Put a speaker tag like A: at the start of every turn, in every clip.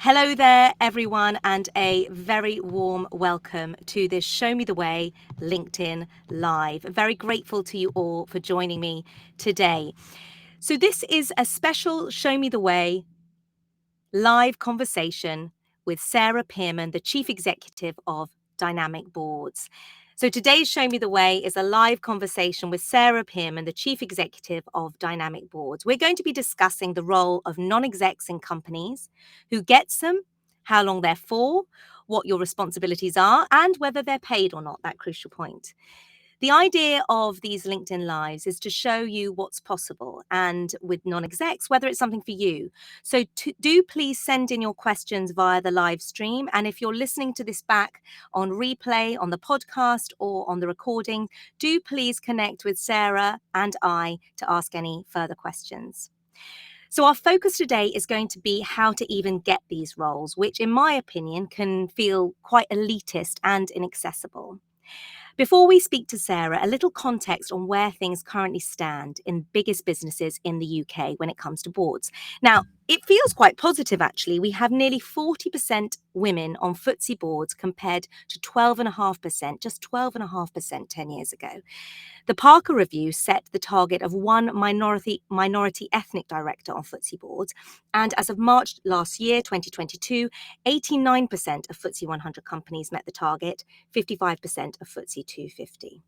A: Hello there, everyone, and a very warm welcome to this Show Me the Way LinkedIn Live. Very grateful to you all for joining me today. So this is a special Show Me the Way live conversation with Sarah Pierman, the Chief Executive of Dynamic Boards. So today's Show Me the Way is a live conversation with Sarah Pierman, the Chief Executive of Dynamic Boards. We're going to be discussing the role of non-execs in companies, who gets them, how long they're for, what your responsibilities are, and whether they're paid or not, that crucial point. The idea of these LinkedIn Lives is to show you what's possible and with non-execs, whether it's something for you. So do please send in your questions via the live stream. And if you're listening to this back on replay, on the podcast or on the recording, do please connect with Sarah and I to ask any further questions. So our focus today is going to be how to even get these roles, which in my opinion can feel quite elitist and inaccessible. Before we speak to Sarah, a little context on where things currently stand in biggest businesses in the UK when it comes to boards. Now, it feels quite positive, actually. We have nearly 40% women on FTSE boards compared to 12.5%, just 12.5% 10 years ago. The Parker Review set the target of one minority ethnic director on FTSE boards. And as of March last year, 2022, 89% of FTSE 100 companies met the target, 55% of FTSE 250.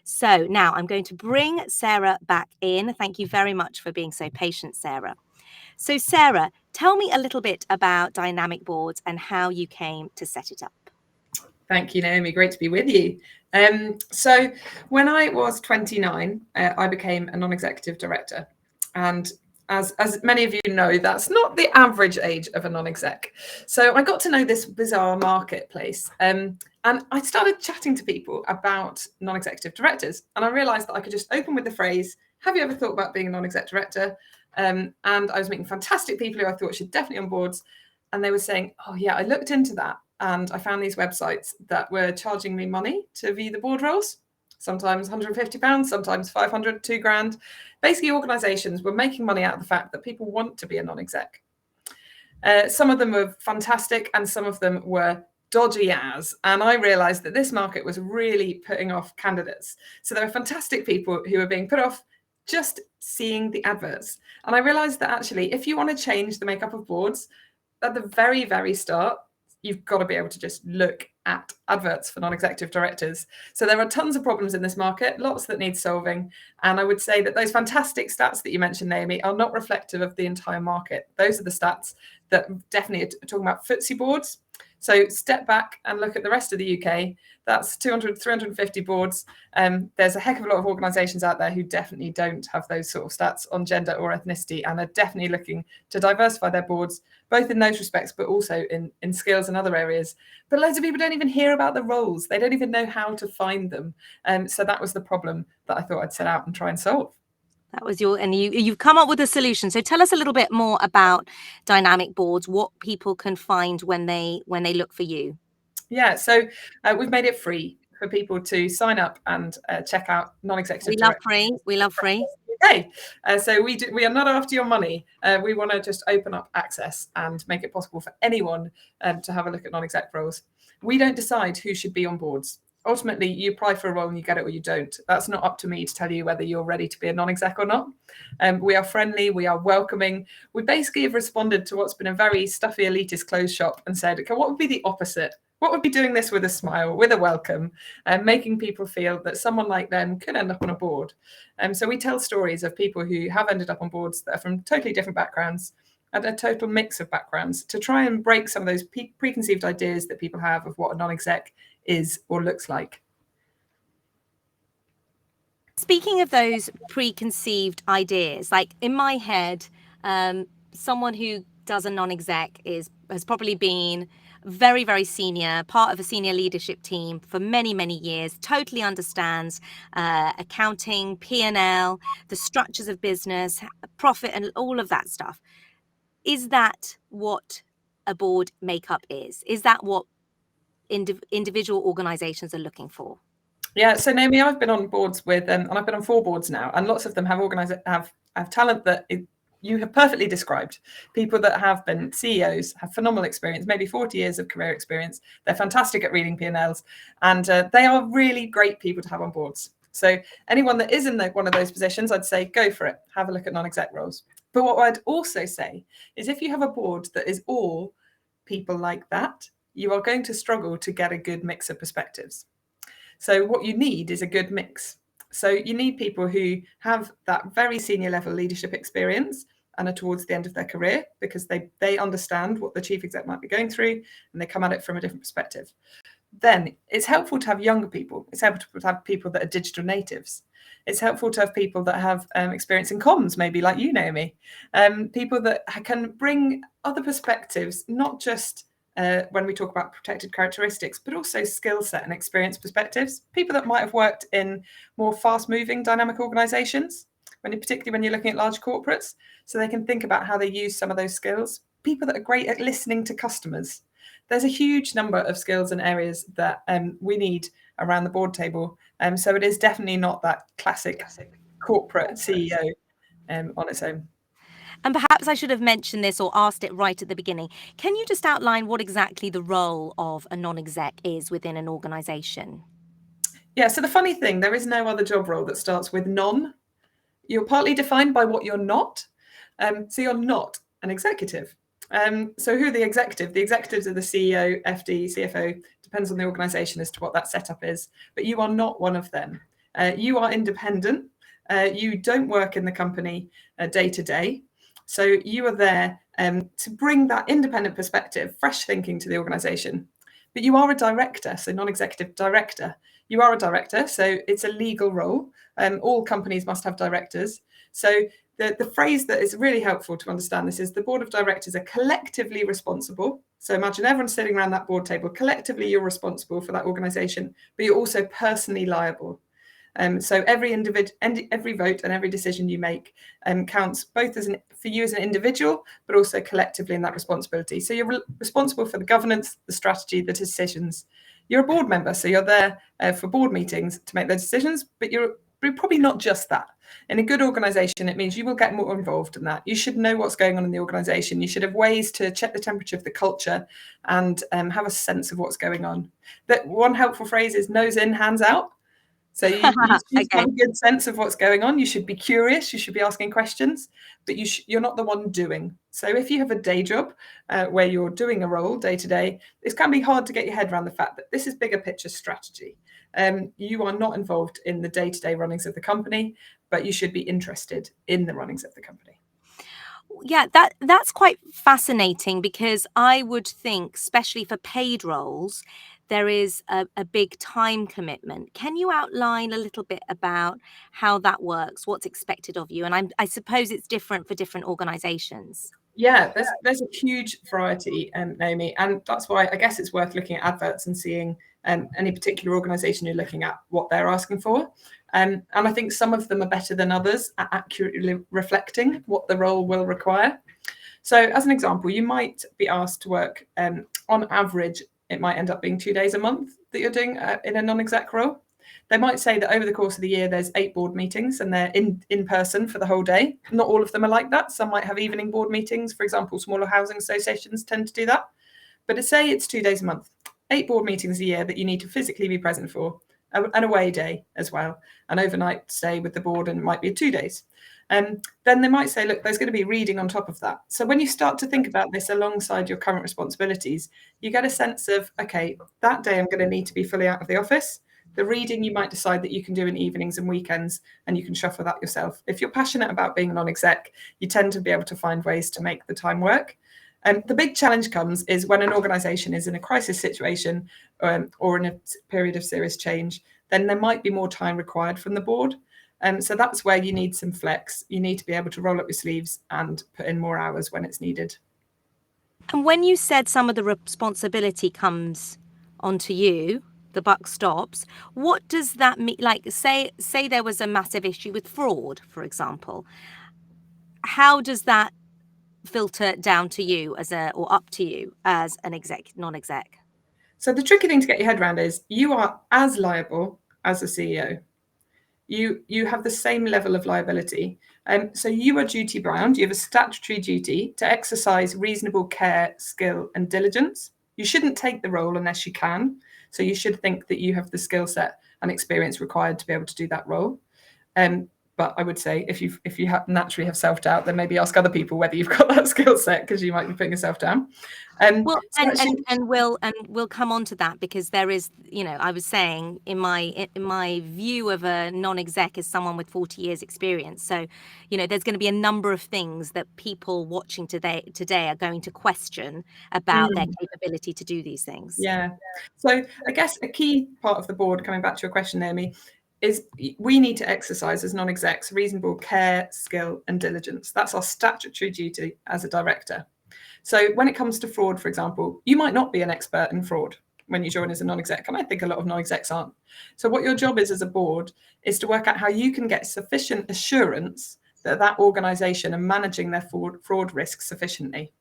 A: So now I'm going to bring Sarah back in. Thank you very much for being so patient, Sarah. So Sarah, tell me a little bit about Dynamic Boards and how you came to set it up.
B: Thank you, Naomi. Great to be with you. So when I was 29, I became a non-executive director. And as many of you know, that's not the average age of a non-exec. So I got to know this bizarre marketplace. And I started chatting to people about non-executive directors. And I realized that I could just open with the phrase, have you ever thought about being a non-exec director? And I was meeting fantastic people who I thought should definitely on boards. And they were saying, oh yeah, I looked into that. And I found these websites that were charging me money to view the board roles, sometimes £150, sometimes 500, £2,000. Basically, organisations were making money out of the fact that people want to be a non-exec. Some of them were fantastic and some of them were dodgy as. And I realised that this market was really putting off candidates. So there were fantastic people who were being put off just seeing the adverts. And I realised that actually, if you want to change the makeup of boards, at the very, very start, you've got to be able to just look at adverts for non-executive directors. So there are tons of problems in this market, lots that need solving. And I would say that those fantastic stats that you mentioned, Naomi, are not reflective of the entire market. Those are the stats that definitely are talking about FTSE boards. So step back and look at the rest of the UK. That's 200, 350 boards. There's a heck of a lot of organisations out there who definitely don't have those sort of stats on gender or ethnicity and are definitely looking to diversify their boards, both in those respects, but also in skills and other areas. But loads of people don't even hear about the roles. They don't even know how to find them. So that was the problem that I thought I'd set out and try and solve.
A: That was you've come up with a solution. So tell us a little bit more about Dynamic Boards, what people can find when they look for you.
B: Yeah, so we've made it free for people to sign up and check out non-executive.
A: We love free.
B: Okay, so we are not after your money. We want to just open up access and make it possible for anyone to have a look at non-exec roles. We don't decide who should be on boards. Ultimately, you apply for a role and you get it or you don't. That's not up to me to tell you whether you're ready to be a non-exec or not. We are friendly, we are welcoming. We basically have responded to what's been a very stuffy elitist closed shop and said, okay, what would be the opposite? What would be doing this with a smile, with a welcome, and making people feel that someone like them could end up on a board? So we tell stories of people who have ended up on boards that are from totally different backgrounds and a total mix of backgrounds to try and break some of those preconceived ideas that people have of what a non-exec is or looks like.
A: Speaking of those preconceived ideas, like in my head, someone who does a non-exec has probably been very, very senior, part of a senior leadership team for many, many years, totally understands accounting, P&L, the structures of business, profit, and all of that stuff. Is that what a board makeup is? Is that what individual organizations are looking for?
B: Yeah, so Naomi, I've been on boards with, and I've been on 4 boards now, and lots of them have talent that you have perfectly described. People that have been CEOs have phenomenal experience, maybe 40 years of career experience. They're fantastic at reading P&Ls, and they are really great people to have on boards. So anyone that is in one of those positions, I'd say go for it. Have a look at non-exec roles. But what I'd also say is if you have a board that is all people like that, you are going to struggle to get a good mix of perspectives. So what you need is a good mix. So you need people who have that very senior level leadership experience and are towards the end of their career because they understand what the chief exec might be going through and they come at it from a different perspective. Then it's helpful to have younger people. It's helpful to have people that are digital natives. It's helpful to have people that have experience in comms, maybe like you, Naomi. People that can bring other perspectives, not just when we talk about protected characteristics, but also skill set and experience perspectives. People that might have worked in more fast-moving, dynamic organisations, particularly when you're looking at large corporates, so they can think about how they use some of those skills. People that are great at listening to customers. There's a huge number of skills and areas that we need around the board table. So it is definitely not that classic corporate CEO on its own.
A: And perhaps I should have mentioned this or asked it right at the beginning. Can you just outline what exactly the role of a non-exec is within an organisation?
B: Yeah, so the funny thing, there is no other job role that starts with non. You're partly defined by what you're not. So you're not an executive. So who are the executive? The executives are the CEO, FD, CFO, depends on the organisation as to what that setup is. But you are not one of them. You are independent. You don't work in the company day to day. So you are there to bring that independent perspective, fresh thinking to the organisation. But you are a director, so non-executive director. You are a director, so it's a legal role. All companies must have directors. So the phrase that is really helpful to understand this is the board of directors are collectively responsible. So imagine everyone sitting around that board table. Collectively, you're responsible for that organisation, but you're also personally liable. So every vote and every decision you make counts both for you as an individual, but also collectively in that responsibility. So you're responsible for the governance, the strategy, the decisions. You're a board member, so you're there for board meetings to make those decisions, but you're probably not just that. In a good organisation, it means you will get more involved in that. You should know what's going on in the organisation. You should have ways to check the temperature of the culture and have a sense of what's going on. That one helpful phrase is nose in, hands out. So you should have a good sense of what's going on. You should be curious. You should be asking questions, but you're not the one doing. So if you have a day job where you're doing a role day to day, it can be hard to get your head around the fact that this is bigger picture strategy. You are not involved in the day-to-day runnings of the company, but you should be interested in the runnings of the company.
A: Yeah, that's quite fascinating because I would think, especially for paid roles, there is a big time commitment. Can you outline a little bit about how that works, what's expected of you? And I suppose it's different for different organisations.
B: Yeah, there's a huge variety, Naomi, and that's why I guess it's worth looking at adverts and seeing any particular organisation you're looking at, what they're asking for. And I think some of them are better than others at accurately reflecting what the role will require. So as an example, you might be asked to work, on average, it might end up being 2 days a month that you're doing in a non-exec role. They might say that over the course of the year, there's 8 board meetings and they're in person for the whole day. Not all of them are like that. Some might have evening board meetings. For example, smaller housing associations tend to do that. But say it's 2 days a month, 8 board meetings a year that you need to physically be present for, an away day as well, an overnight stay with the board, and it might be 2 days. Then they might say, look, there's going to be reading on top of that. So when you start to think about this alongside your current responsibilities, you get a sense of, okay, that day I'm going to need to be fully out of the office. The reading you might decide that you can do in evenings and weekends, and you can shuffle that yourself. If you're passionate about being a non-exec, you tend to be able to find ways to make the time work. The big challenge comes is when an organisation is in a crisis situation or in a period of serious change, then there might be more time required from the board. So that's where you need some flex. You need to be able to roll up your sleeves and put in more hours when it's needed.
A: And when you said some of the responsibility comes onto you, the buck stops, what does that mean? Like, say there was a massive issue with fraud, for example. How does that filter down to you or up to you as an non-exec?
B: So the tricky thing to get your head around is you are as liable as a CEO. you have the same level of liability. So you are duty bound. You have a statutory duty to exercise reasonable care, skill, and diligence. You shouldn't take the role unless you can. So you should think that you have the skill set and experience required to be able to do that role. But I would say if you naturally have self-doubt, then maybe ask other people whether you've got that skill set, because you might be putting yourself down.
A: Well, and we'll come on to that, because there is, I was saying in my view of a non-exec as someone with 40 years experience. So, there's going to be a number of things that people watching today are going to question about their capability to do these things.
B: Yeah. So I guess a key part of the board, coming back to your question, Naomi, is we need to exercise as non-execs reasonable care, skill, and diligence. That's our statutory duty as a director. So when it comes to fraud, for example, you might not be an expert in fraud when you join as a non-exec, and I think a lot of non-execs aren't. So what your job is as a board is to work out how you can get sufficient assurance that that organisation are managing their fraud risk sufficiently.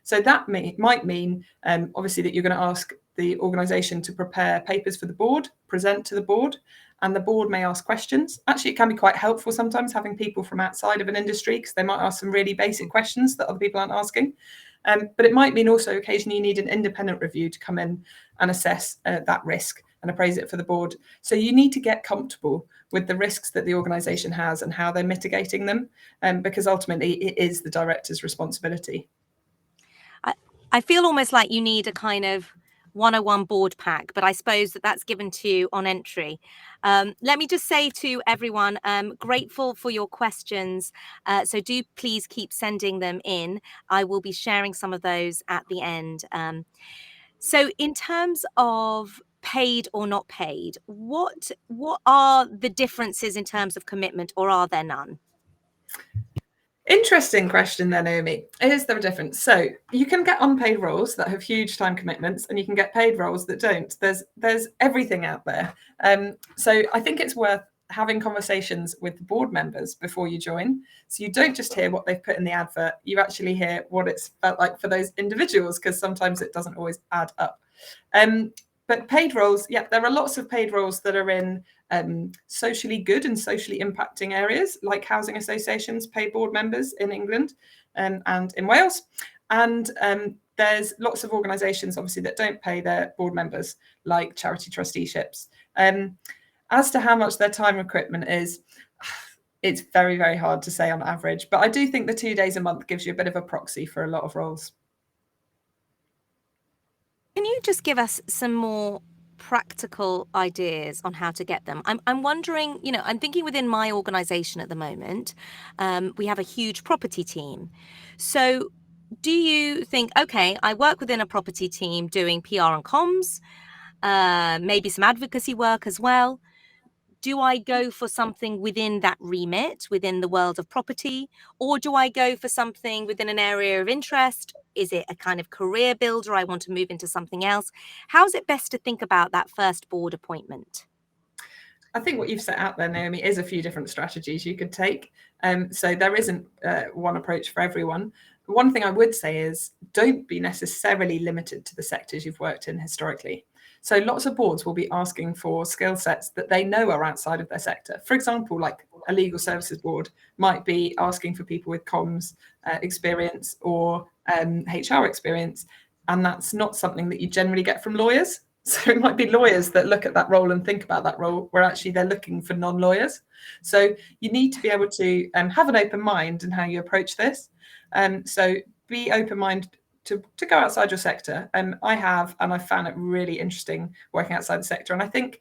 B: So that might mean, obviously, that you're going to ask the organisation to prepare papers for the board, present to the board, and the board may ask questions. Actually, it can be quite helpful sometimes having people from outside of an industry, because they might ask some really basic questions that other people aren't asking. But it might mean also occasionally you need an independent review to come in and assess that risk and appraise it for the board. So you need to get comfortable with the risks that the organisation has and how they're mitigating them, because ultimately it is the director's responsibility.
A: I feel almost like you need a kind of 101 board pack, but I suppose that's given to you on entry. Let me just say to everyone, grateful for your questions. So do please keep sending them in. I will be sharing some of those at the end. So in terms of paid or not paid, what are the differences in terms of commitment, or are there none?
B: Interesting question there, Naomi. Is there a difference? So you can get unpaid roles that have huge time commitments, and you can get paid roles that don't. There's everything out there. So I think it's worth having conversations with the board members before you join. So you don't just hear what they've put in the advert, you actually hear what it's felt like for those individuals, because sometimes it doesn't always add up. But paid roles, yeah, there are lots of paid roles that are in socially good and socially impacting areas, like housing associations pay board members in England and in Wales. And there's lots of organisations, obviously, that don't pay their board members, like charity trusteeships. As to how much their time equipment is, it's very, very hard to say on average. But I do think the 2 days a month gives you a bit of a proxy for a lot of roles.
A: Can you just give us some more practical ideas on how to get them? I'm wondering, I'm thinking within my organization at the moment, we have a huge property team. So do you think, okay, I work within a property team doing PR and comms, maybe some advocacy work as well. Do I go for something within that remit, within the world of property, or do I go for something within an area of interest? Is it a kind of career builder? I want to move into something else. How's it best to think about that first board appointment?
B: I think what you've set out there, Naomi, is a few different strategies you could take. So there isn't one approach for everyone. One thing I would say is don't be necessarily limited to the sectors you've worked in historically. So lots of boards will be asking for skill sets that they know are outside of their sector. For example, like a legal services board might be asking for people with comms experience or HR experience. And that's not something that you generally get from lawyers. So it might be lawyers that look at that role and think about that role, where actually they're looking for non-lawyers. So you need to be able to have an open mind in how you approach this. So be open-minded to go outside your sector. I've found it really interesting working outside the sector. And I think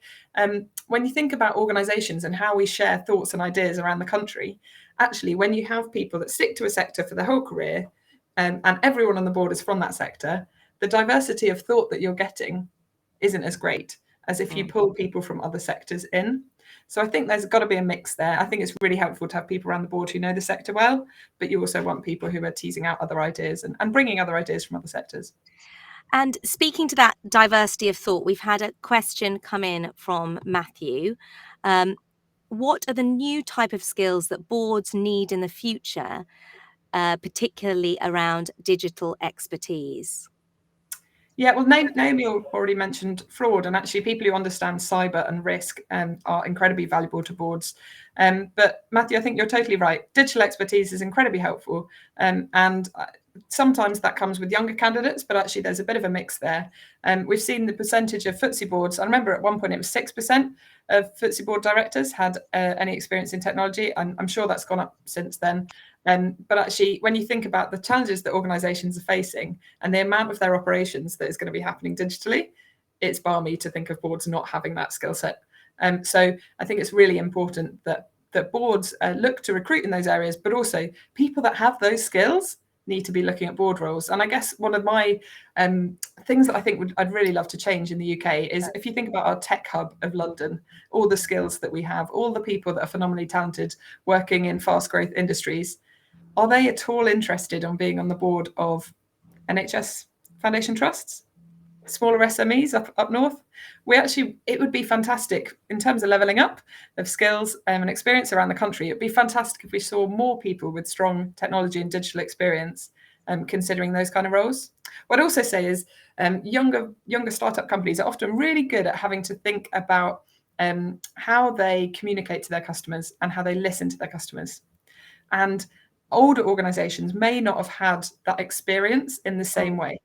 B: when you think about organisations and how we share thoughts and ideas around the country, actually, when you have people that stick to a sector for their whole career, and everyone on the board is from that sector, the diversity of thought that you're getting isn't as great as if you pull people from other sectors in. So I think there's got to be a mix there. I think it's really helpful to have people around the board who know the sector well, but you also want people who are teasing out other ideas and bringing other ideas from other sectors.
A: And speaking to that diversity of thought, we've had a question come in from Matthew. What are the new type of skills that boards need in the future, particularly around digital expertise?
B: Yeah, well, Naomi already mentioned fraud, and actually people who understand cyber and risk are incredibly valuable to boards. But Matthew, I think you're totally right. Digital expertise is incredibly helpful, and sometimes that comes with younger candidates, but actually there's a bit of a mix there. We've seen the percentage of FTSE boards. I remember at one point it was 6% of FTSE board directors had any experience in technology. I'm sure that's gone up since then. But actually, when you think about the challenges that organisations are facing and the amount of their operations that is going to be happening digitally, it's balmy to think of boards not having that skill set. So I think it's really important that boards look to recruit in those areas, but also people that have those skills need to be looking at board roles. And I guess one of my things that I think I'd really love to change in the UK is if you think about our tech hub of London, all the skills that we have, all the people that are phenomenally talented working in fast growth industries, are they at all interested on being on the board of NHS Foundation Trusts, smaller SMEs up north? It would be fantastic in terms of levelling up of skills and experience around the country. It'd be fantastic if we saw more people with strong technology and digital experience considering those kind of roles. What I'd also say is younger startup companies are often really good at having to think about how they communicate to their customers and how they listen to their customers. And older organizations may not have had that experience in the same way.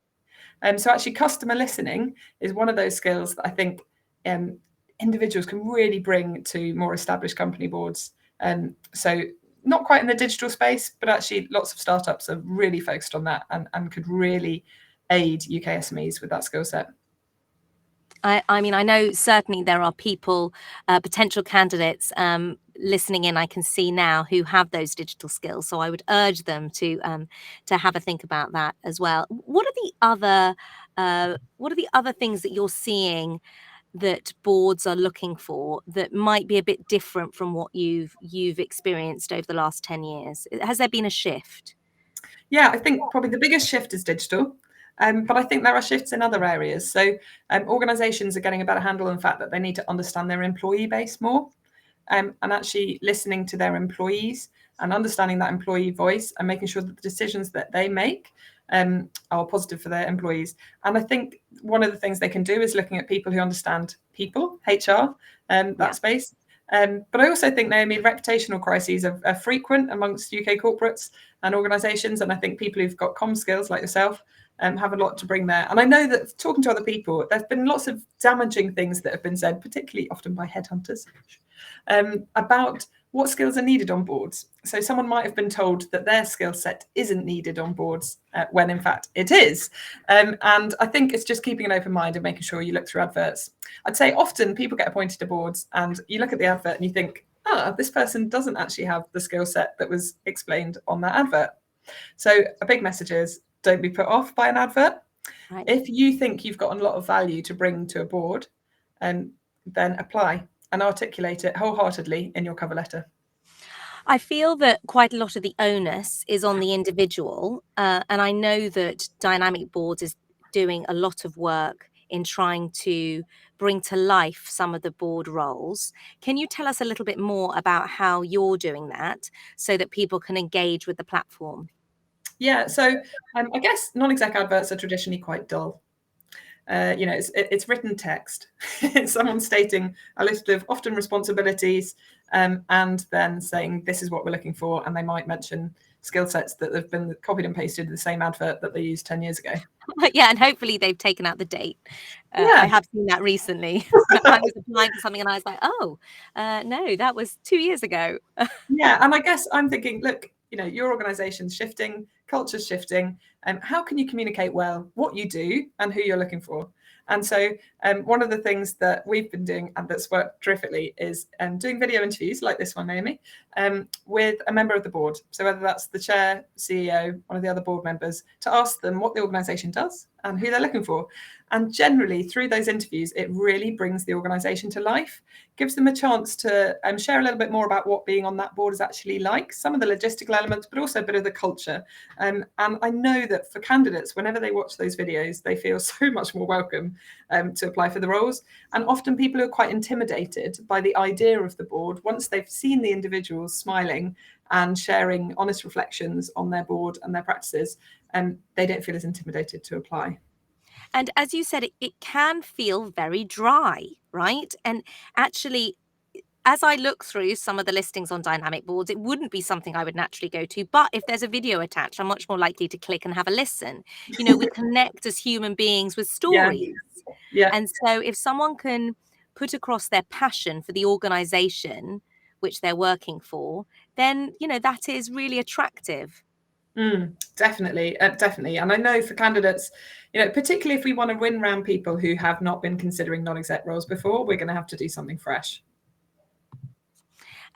B: So actually customer listening is one of those skills that I think individuals can really bring to more established company boards. So not quite in the digital space, but actually lots of startups are really focused on that and could really aid UK SMEs with that skill set.
A: I mean, I know certainly there are people, potential candidates listening in, I can see now, who have those digital skills. So I would urge them to have a think about that as well. What are the other things that you're seeing that boards are looking for that might be a bit different from what you've experienced over the last 10 years? Has there been a shift?
B: Yeah, I think probably the biggest shift is digital. But I think there are shifts in other areas. So organizations are getting a better handle on the fact that they need to understand their employee base more, and actually listening to their employees and understanding that employee voice and making sure that the decisions that they make are positive for their employees. And I think one of the things they can do is looking at people who understand people, HR, that space. But I also think, Naomi, reputational crises are frequent amongst UK corporates and organisations. And I think people who've got comm skills like yourself have a lot to bring there. And I know that talking to other people, there's been lots of damaging things that have been said, particularly often by headhunters, about what skills are needed on boards. So someone might have been told that their skill set isn't needed on boards when in fact it is. And I think it's just keeping an open mind and making sure you look through adverts. I'd say often people get appointed to boards and you look at the advert and you think, this person doesn't actually have the skill set that was explained on that advert. So a big message is don't be put off by an advert. Right. If you think you've got a lot of value to bring to a board, then apply and articulate it wholeheartedly in your cover letter.
A: I feel that quite a lot of the onus is on the individual, and I know that Dynamic Boards is doing a lot of work in trying to bring to life some of the board roles. Can you tell us a little bit more about how you're doing that so that people can engage with the platform?
B: Yeah, so I guess non-exec adverts are traditionally quite dull. It's written text. It's someone stating a list of often responsibilities and then saying this is what we're looking for, and they might mention skill sets that have been copied and pasted in the same advert that they used 10 years ago.
A: Yeah, and hopefully they've taken out the date. I have seen that recently. I was applying for something and I was like, no, that was 2 years ago.
B: Yeah, and I guess I'm thinking, look, your organization's shifting, culture's shifting, how can you communicate well what you do and who you're looking for? And so one of the things that we've been doing and that's worked terrifically is doing video interviews like this one, Naomi, with a member of the board. So whether that's the chair, CEO, one of the other board members, to ask them what the organization does and who they're looking for. And generally through those interviews, it really brings the organization to life, gives them a chance to share a little bit more about what being on that board is actually like, some of the logistical elements, but also a bit of the culture. And I know that for candidates, whenever they watch those videos, they feel so much more welcome to apply for the roles. And often people are quite intimidated by the idea of the board. Once they've seen the individuals smiling and sharing honest reflections on their board and their practices, they don't feel as intimidated to apply.
A: And as you said, it can feel very dry, right? And actually, as I look through some of the listings on dynamic boards, it wouldn't be something I would naturally go to. But if there's a video attached, I'm much more likely to click and have a listen. You know, we connect as human beings with
B: Yeah,
A: stories.
B: yeah.
A: And so if someone can put across their passion for the organization which they're working for, then, you know, that is really attractive.
B: Definitely, definitely. And I know for candidates, you know, particularly if we want to win round people who have not been considering non-exec roles before, we're going to have to do something fresh.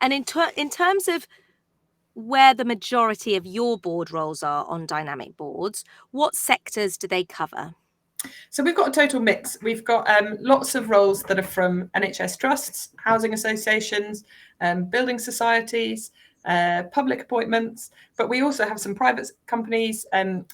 A: And in terms of where the majority of your board roles are on dynamic boards, what sectors do they cover?
B: So we've got a total mix. We've got lots of roles that are from NHS trusts, housing associations, building societies, public appointments, but we also have some private companies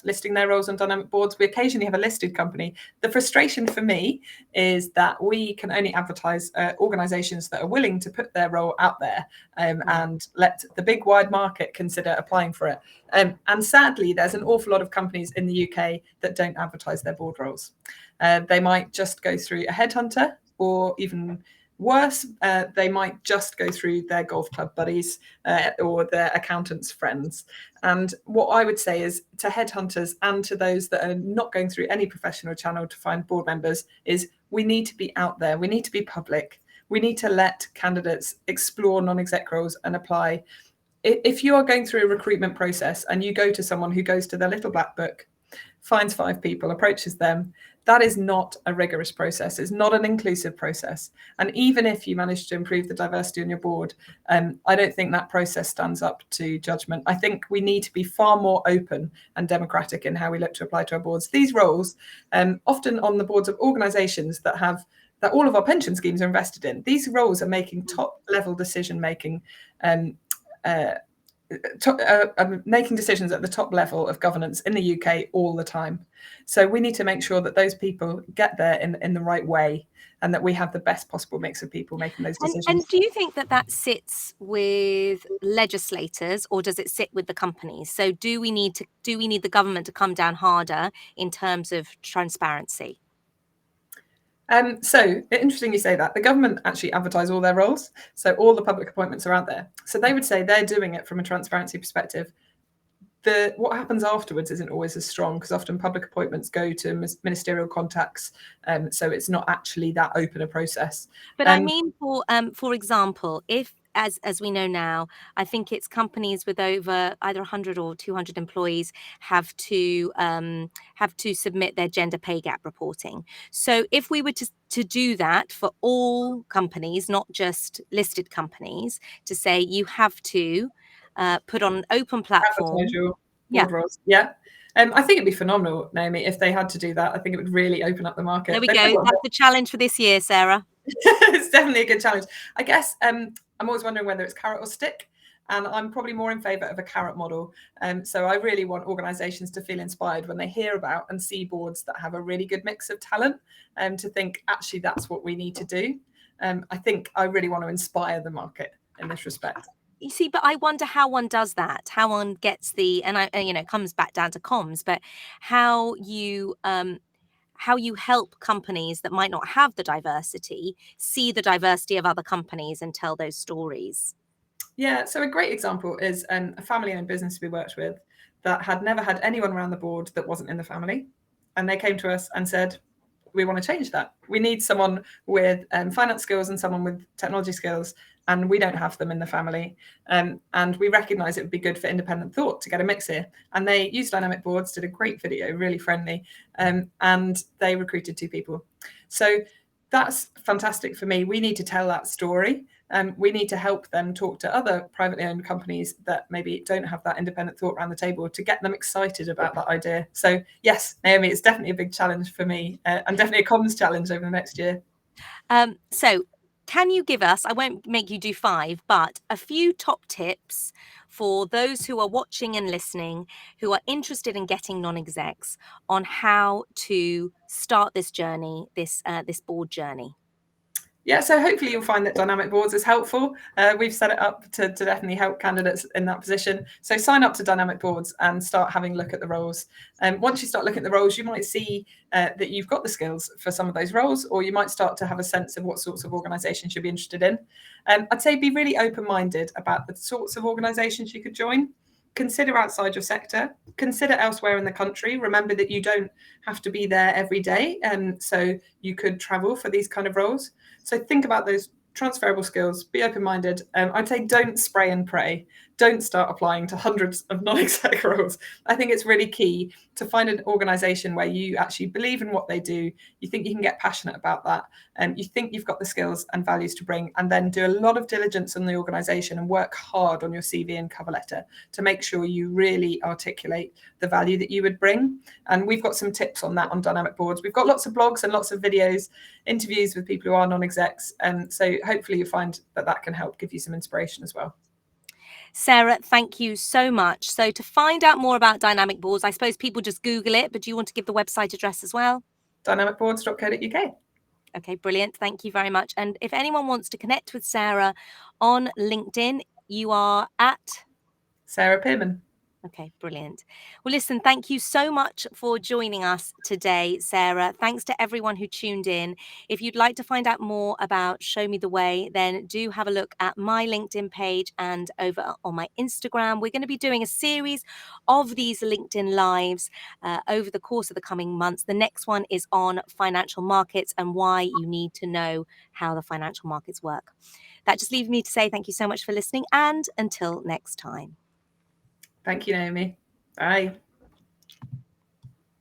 B: listing their roles on dynamic boards. We occasionally have a listed company. The frustration for me is that we can only advertise organisations that are willing to put their role out there and let the big wide market consider applying for it. And sadly, there's an awful lot of companies in the UK that don't advertise their board roles. They might just go through a headhunter, or even worse, they might just go through their golf club buddies or their accountant's friends. And what I would say is to headhunters and to those that are not going through any professional channel to find board members is we need to be out there. We need to be public. We need to let candidates explore non-exec roles and apply. If you are going through a recruitment process and you go to someone who goes to their little black book, finds 5 people, approaches them, that is not a rigorous process. It's not an inclusive process. And even if you manage to improve the diversity on your board, I don't think that process stands up to judgment. I think we need to be far more open and democratic in how we look to apply to our boards. These roles, often on the boards of organisations that all of our pension schemes are invested in, these roles are making top level decision making, making decisions at the top level of governance in the UK all the time. So we need to make sure that those people get there in the right way, and that we have the best possible mix of people making those decisions.
A: And do you think that sits with legislators, or does it sit with the companies? So do we need the government to come down harder in terms of transparency?
B: So interesting you say that. The government actually advertise all their roles. So all the public appointments are out there. So they would say they're doing it from a transparency perspective. What happens afterwards isn't always as strong, because often public appointments go to ministerial contacts. So it's not actually that open a process.
A: But I mean, for example, if as we know now, I think it's companies with over either 100 or 200 employees have to submit their gender pay gap reporting. So if we were to do that for all companies, not just listed companies, to say you have to put on an open platform.
B: Advertise your
A: Yeah.
B: board roles. Yeah. I think it'd be phenomenal, Naomi, if they had to do that. I think it would really open up the market.
A: There we go. That's the challenge for this year, Sarah.
B: It's definitely a good challenge. I guess I'm always wondering whether it's carrot or stick, and I'm probably more in favour of a carrot model. So I really want organisations to feel inspired when they hear about and see boards that have a really good mix of talent, to think, actually, that's what we need to do. I think I really want to inspire the market in this respect.
A: You see, but I wonder how one does that, how one gets it comes back down to comms, but how you help companies that might not have the diversity see the diversity of other companies and tell those stories.
B: Yeah, so a great example is a family-owned business we worked with that had never had anyone around the board that wasn't in the family. And they came to us and said, we want to change that. We need someone with finance skills and someone with technology skills, and we don't have them in the family. And we recognise it would be good for independent thought to get a mix here. And they used dynamic boards, did a great video, really friendly, and they recruited 2 people. So that's fantastic for me. We need to tell that story. We need to help them talk to other privately owned companies that maybe don't have that independent thought around the table, to get them excited about that idea. So yes, Naomi, it's definitely a big challenge for me, and definitely a comms challenge over the next year.
A: So can you give us, I won't make you do 5, but a few top tips for those who are watching and listening, who are interested in getting non-execs, on how to start this journey, this board journey?
B: Yeah, so hopefully you'll find that dynamic boards is helpful. We've set it up to definitely help candidates in that position. So sign up to dynamic boards and start having a look at the roles. Once you start looking at the roles, you might see that you've got the skills for some of those roles, or you might start to have a sense of what sorts of organisations you'd be interested in. I'd say be really open-minded about the sorts of organisations you could join. Consider outside your sector, consider elsewhere in the country. Remember that you don't have to be there every day, so you could travel for these kind of roles. So think about those transferable skills, be open-minded. I'd say don't spray and pray. Don't start applying to hundreds of non-exec roles. I think it's really key to find an organisation where you actually believe in what they do, you think you can get passionate about that, you think you've got the skills and values to bring, and then do a lot of diligence on the organisation and work hard on your CV and cover letter to make sure you really articulate the value that you would bring. And we've got some tips on that on dynamic boards. We've got lots of blogs and lots of videos, interviews with people who are non-execs, and so hopefully you find that that can help give you some inspiration as well.
A: Sarah, thank you so much. So to find out more about dynamic boards, I suppose people just Google it, but do you want to give the website address as well?
B: dynamicboards.co.uk.
A: Okay, brilliant. Thank you very much. And if anyone wants to connect with Sarah on LinkedIn, you are at
B: Sarah Pierman.
A: Okay, brilliant. Well, listen, thank you so much for joining us today, Sarah. Thanks to everyone who tuned in. If you'd like to find out more about Show Me the Way, then do have a look at my LinkedIn page and over on my Instagram. We're going to be doing a series of these LinkedIn Lives over the course of the coming months. The next one is on financial markets and why you need to know how the financial markets work. That just leaves me to say thank you so much for listening, and until next time.
B: Thank you, Naomi. Bye.